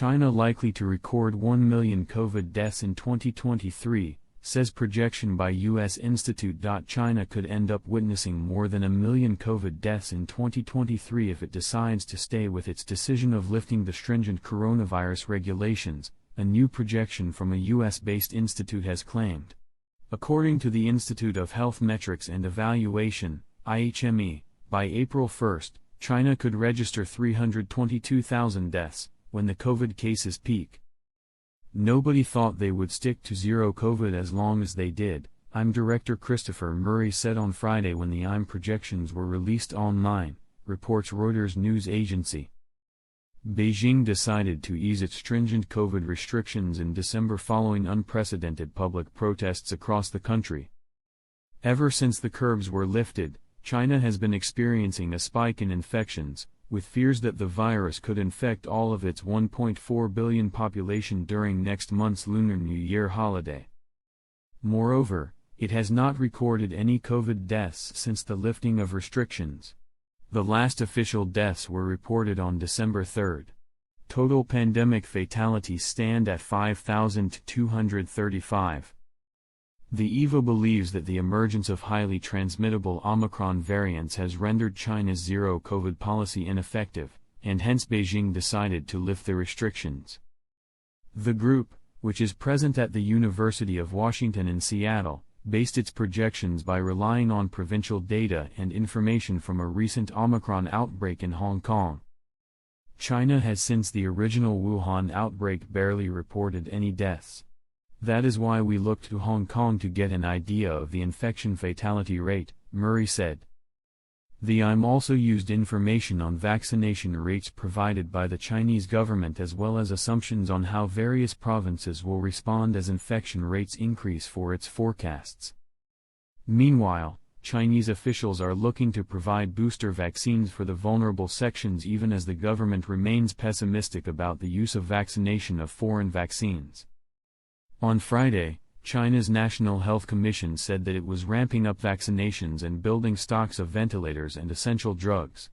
China likely to record 1 million COVID deaths in 2023, says projection by U.S. Institute. China could end up witnessing more than 1 million COVID deaths in 2023 if it decides to stay with its decision of lifting the stringent coronavirus regulations, a new projection from a U.S.-based institute has claimed. According to the Institute of Health Metrics and Evaluation, IHME, by April 1, China could register 322,000 deaths, when the COVID cases peak. Nobody thought they would stick to zero COVID as long as they did, IHME Director Christopher Murray said on Friday when the IHME projections were released online, reports Reuters news agency. Beijing decided to ease its stringent COVID restrictions in December following unprecedented public protests across the country. Ever since the curbs were lifted, China has been experiencing a spike in infections, with fears that the virus could infect all of its 1.4 billion population during next month's Lunar New Year holiday. Moreover, it has not recorded any COVID deaths since the lifting of restrictions. The last official deaths were reported on December 3. Total pandemic fatalities stand at 5,235. The EVA believes that the emergence of highly transmittable Omicron variants has rendered China's zero-COVID policy ineffective, and hence Beijing decided to lift the restrictions. The group, which is present at the University of Washington in Seattle, based its projections by relying on provincial data and information from a recent Omicron outbreak in Hong Kong. China has since the original Wuhan outbreak barely reported any deaths. That is why we looked to Hong Kong to get an idea of the infection fatality rate, Murray said. The IHME also used information on vaccination rates provided by the Chinese government as well as assumptions on how various provinces will respond as infection rates increase for its forecasts. Meanwhile, Chinese officials are looking to provide booster vaccines for the vulnerable sections even as the government remains pessimistic about the use of vaccination of foreign vaccines. On Friday, China's National Health Commission said that it was ramping up vaccinations and building stocks of ventilators and essential drugs.